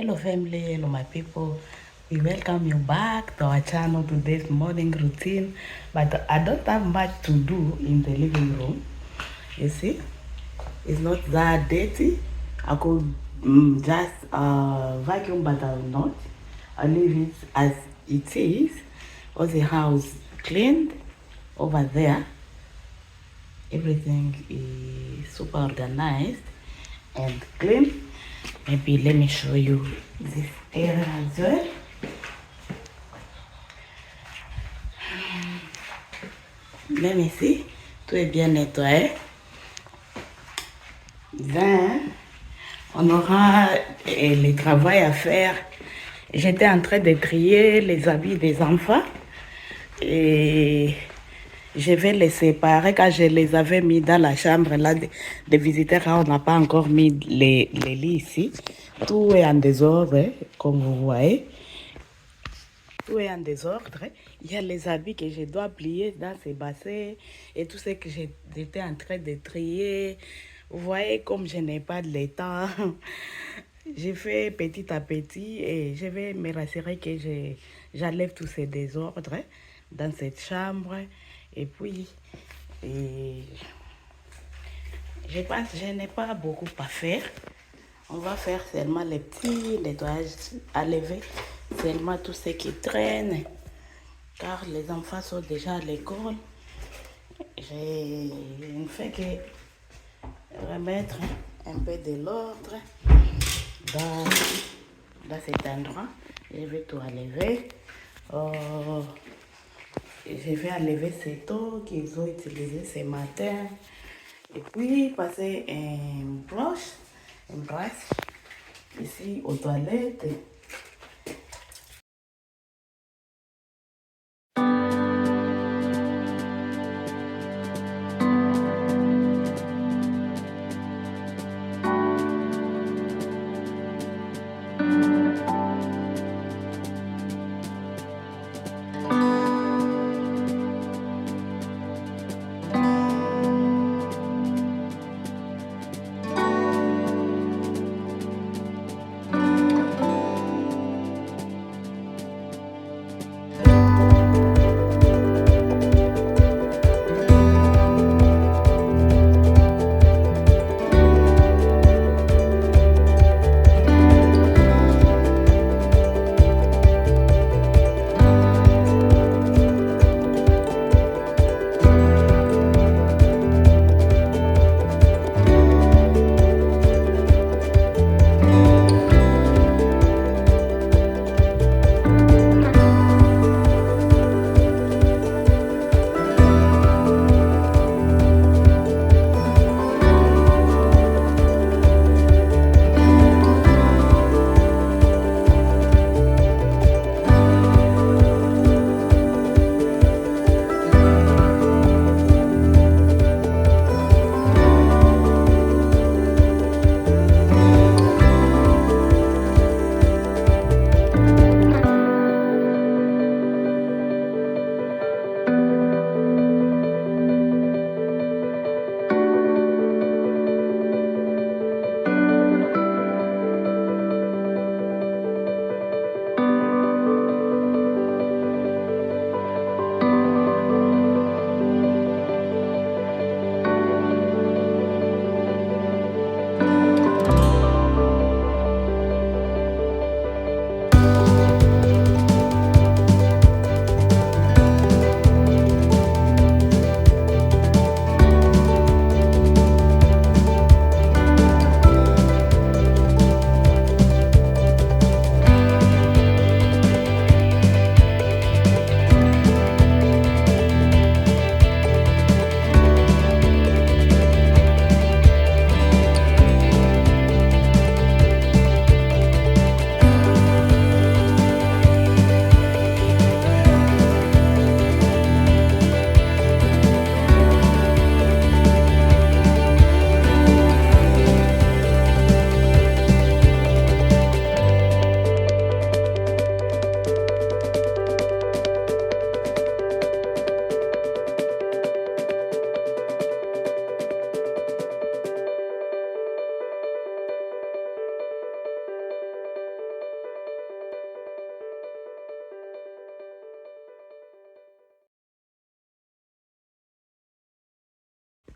Hello family, hello my people. We welcome you back to our channel to this morning routine. But I don't have much to do in the living room. You see, it's not that dirty. I could just vacuum, but I will not. I leave it as it is. All the house cleaned over there. Everything is super organized and clean. Maybe let me show you this area as well. Let me see. Tout est bien nettoyé. Then, on aura le travail à faire. J'étais en train de trier les habits des enfants et je vais les séparer car je les avais mis dans la chambre là des visiteurs. On n'a pas encore mis les lits ici. Tout est en désordre, comme vous voyez. Tout est en désordre. Il y a les habits que je dois plier dans ces bassins et tout ce que j'étais en train de trier. Vous voyez comme je n'ai pas de temps. J'ai fait petit à petit et je vais me rassurer que j'enlève tous ces désordres dans cette chambre. Et puis, et je pense que je n'ai pas beaucoup à faire. On va faire seulement les petits nettoyages, enlever seulement tout ce qui traîne, car les enfants sont déjà à l'école. Je ne fais que remettre un peu de l'ordre dans cet endroit. Je vais tout enlever. Je vais enlever ces eau qu'ils ont utilisé ce matin. Et puis passer une brosse ici aux toilettes.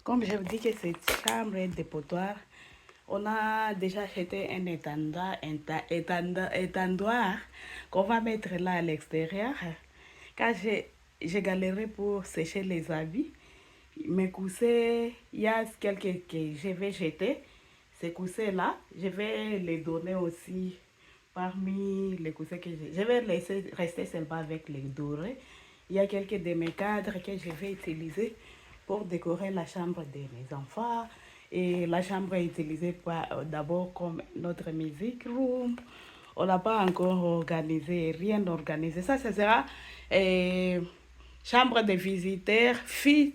Comme je vous dis que cette chambre est dépotoir, on a déjà acheté un étendoir qu'on va mettre là à l'extérieur. Quand j'ai galéré pour sécher les habits, mes coussins, il y a quelques que je vais jeter. Ces coussins-là, je vais les donner aussi parmi les coussins que j'ai. Je vais laisser rester seulement avec les dorés. Il y a quelques de mes cadres que je vais utiliser pour décorer la chambre de mes enfants. Et la chambre est utilisée d'abord comme notre music room. On n'a pas encore organisé, rien organisé. Ça sera chambre de visiteurs, fit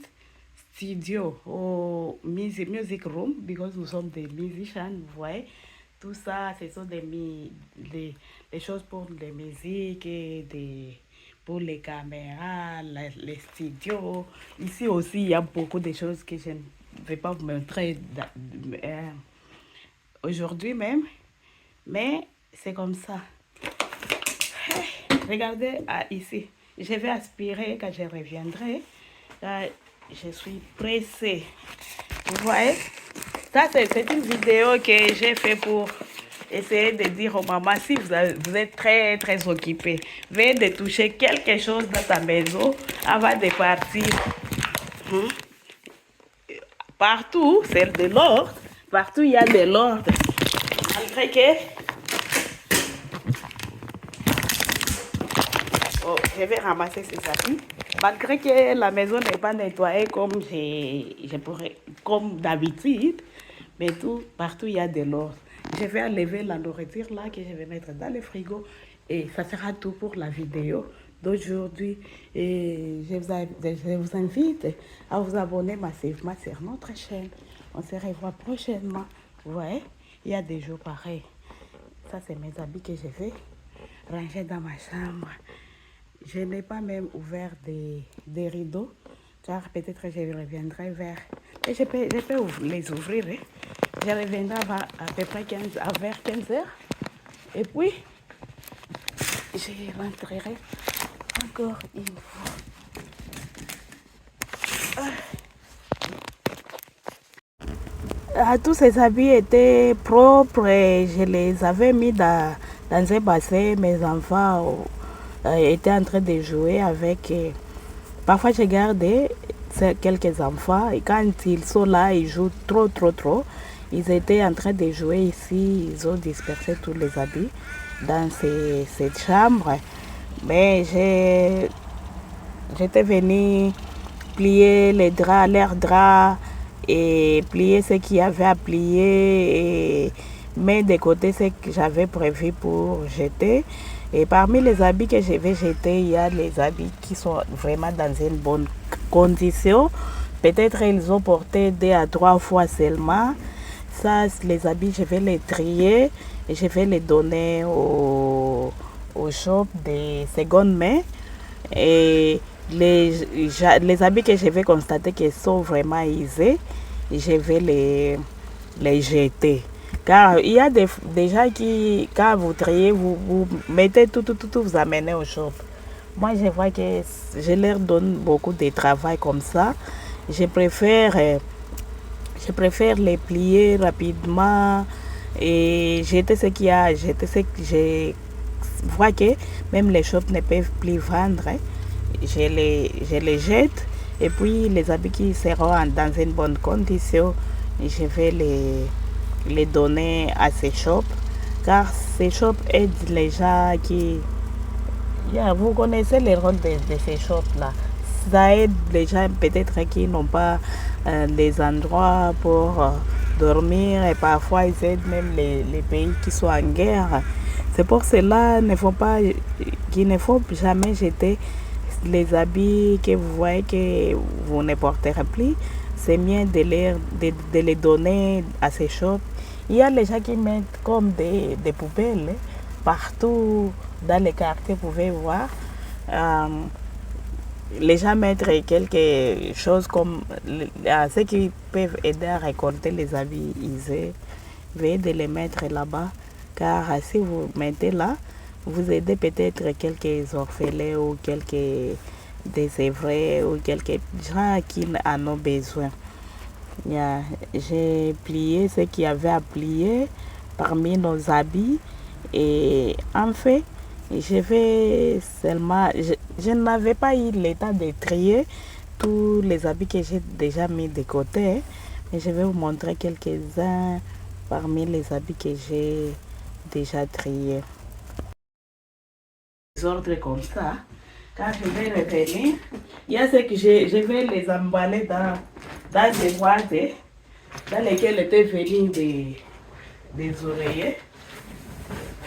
studio au music room, because nous sommes des musicians, vous voyez. Tout ça, ce sont des choses pour les musiques et pour les caméras, les studios. Ici aussi, il y a beaucoup de choses que je ne vais pas vous montrer aujourd'hui même. Mais c'est comme ça. Regardez ici. Je vais aspirer quand je reviendrai. Là, je suis pressée. Vous voyez? Ça, c'est une vidéo que j'ai fait pour essayer de dire aux mamans, si vous êtes très, très occupé, veuillez de toucher quelque chose dans ta maison avant de partir. Partout, c'est de l'ordre. Partout, il y a de l'ordre. Malgré que... Oh, je vais ramasser ces habits. Malgré que la maison n'est pas nettoyée comme comme d'habitude, mais partout il y a de l'ordre. Je vais enlever la nourriture là que je vais mettre dans le frigo et ça sera tout pour la vidéo d'aujourd'hui. Et je vous invite à vous abonner massivement sur notre chaîne. On se revoit prochainement. Vous voyez, il y a des jours pareils. Ça, c'est mes habits que je vais ranger dans ma chambre. Je n'ai pas même ouvert des rideaux, car peut-être je reviendrai vers... Et je peux les ouvrir. Hein. Je reviendrai à peu près vers 15 heures. Et puis, je rentrerai encore une fois. Tous ces habits étaient propres et je les avais mis dans un bassin. Mes enfants étaient en train de jouer avec. Parfois, je gardais quelques enfants et quand ils sont là, ils jouent trop. Ils étaient en train de jouer ici. Ils ont dispersé tous les habits dans cette chambre. Mais j'étais venue plier leurs draps et plier ce qu'il y avait à plier et mettre de côté ce que j'avais prévu pour jeter. Et parmi les habits que je vais jeter, il y a les habits qui sont vraiment dans une bonne condition. Peut-être ils ont porté 2 à 3 fois seulement. Ça, les habits, je vais les trier et je vais les donner au shop de seconde main. Et les habits que je vais constater qu'ils sont vraiment usés, je vais les jeter. Car il y a des gens qui, quand vous triez, vous mettez tout, vous amenez au shop. Moi, je vois que je leur donne beaucoup de travail comme ça. Je préfère les plier rapidement et jeter ce qu'il y a, jeter ce que je vois que même les shops ne peuvent plus vendre. Je les jette et puis les habits qui seront dans une bonne condition, je vais les donner à ces shops, car ces shops aident les gens qui... vous connaissez le rôle de ces shops-là. Ça aide les gens peut-être qui n'ont pas des endroits pour dormir et parfois ils aident même les pays qui sont en guerre. C'est pour cela qu'il ne faut jamais jeter les habits que vous voyez que vous ne porterez plus. C'est mieux de les donner à ces shops. Il y a les gens qui mettent comme des poubelles partout dans les quartiers, vous pouvez voir. Les gens mettent quelque chose comme ceux qui peuvent aider à récolter les habits usés. Veuillez de les mettre là-bas, car si vous mettez là, vous aidez peut-être quelques orphelins ou quelques désœuvrés ou quelques gens qui en ont besoin. J'ai plié ce qu'il y avait à plier parmi nos habits. Et en fait, je n'avais pas eu le temps de trier tous les habits que j'ai déjà mis de côté. Mais je vais vous montrer quelques-uns parmi les habits que j'ai déjà triés. Des ordres comme ça. Quand je vais revenir, il y a ce que je vais les emballer dans des boîtes dans lesquelles étaient venus des oreillers.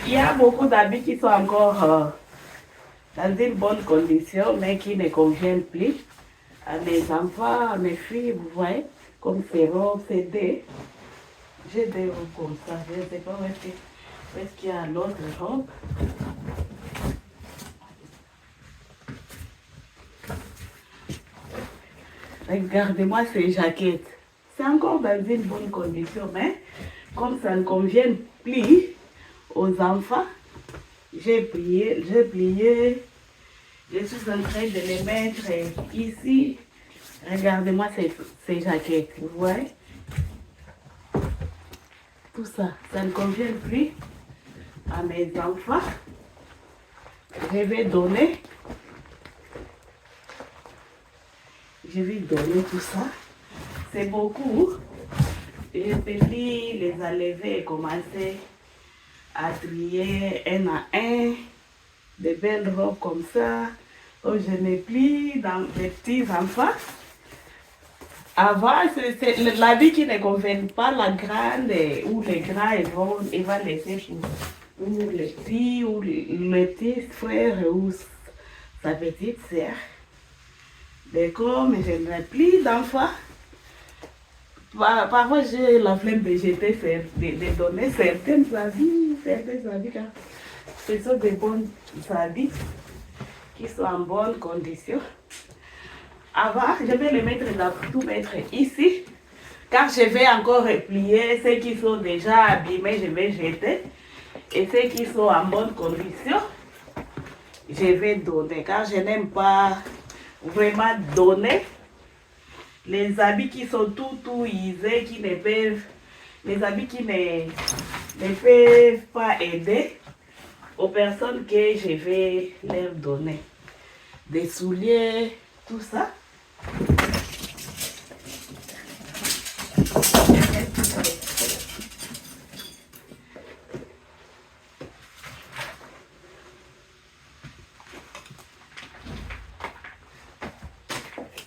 Il y a beaucoup d'habits qui sont encore dans une bonne condition, mais qui ne conviennent plus à mes enfants, à mes filles, vous voyez, comme ces robes, ces dés. J'ai des robes comme ça, je ne sais pas où est-ce qu'il y a l'autre robe. Regardez-moi ces jaquettes. C'est encore dans une bonne condition, mais comme ça ne convient plus aux enfants, j'ai plié, je suis en train de les mettre ici. Regardez-moi ces jaquettes, vous voyez? Tout ça, ça ne convient plus à mes enfants. Je vais donner tout ça. C'est beaucoup. Je peux les enlever et commencer à trier un à un des belles robes comme ça. Donc je n'ai plus dans mes petits enfants. Avant, c'est l'habit qui ne convient pas la grande ou les grands, ils vont laisser pour le petit ou le petit frère ou sa petite sœur. Mais comme je n'ai plus d'enfants, parfois j'ai la flemme de jeter, de donner certains habits, car ce sont des bons habits qui sont en bonne condition. Avant, je vais les mettre tout mettre ici, car je vais encore replier ceux qui sont déjà abîmés, je vais jeter, et ceux qui sont en bonne condition, je vais donner, car je n'aime pas vraiment donner les habits qui sont tout usés, les habits qui ne peuvent pas aider aux personnes que je vais leur donner. Des souliers, tout ça.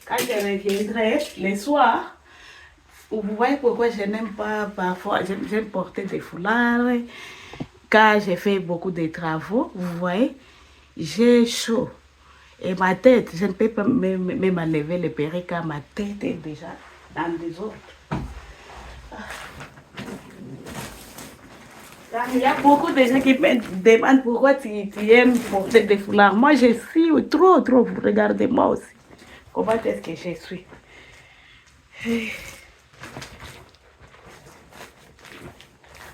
Quand je reviendrai le soir, vous voyez pourquoi je n'aime pas parfois, j'aime porter des foulards, car j'ai fait beaucoup de travaux, vous voyez, j'ai chaud. Et ma tête, je ne peux pas même enlever le perruque car ma tête est déjà dans des autres. Il y a beaucoup de gens qui me demandent pourquoi tu aimes porter des foulards. Moi, je suis trop. Regardez-moi aussi. Comment est-ce que je suis?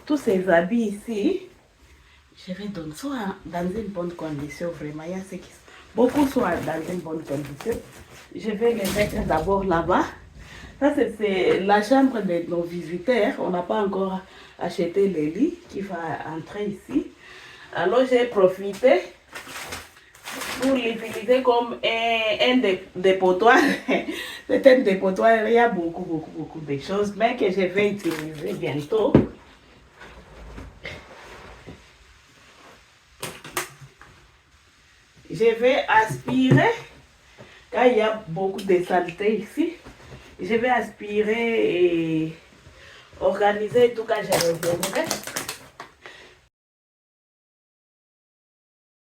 Tous ces habits ici, je vais donner soit dans une bonne condition, vraiment. Il y a ceux qui beaucoup sont dans une bonne condition. Je vais les mettre d'abord là-bas. Ça, c'est la chambre de nos visiteurs. On n'a pas encore acheté le lit qui va entrer ici. Alors, j'ai profité pour l'utiliser comme un dépotoir. C'est un dépotoir, il y a beaucoup de choses, mais que je vais utiliser bientôt. Je vais aspirer, car il y a beaucoup de saleté ici. Je vais aspirer et organiser tout quand je reviendrai.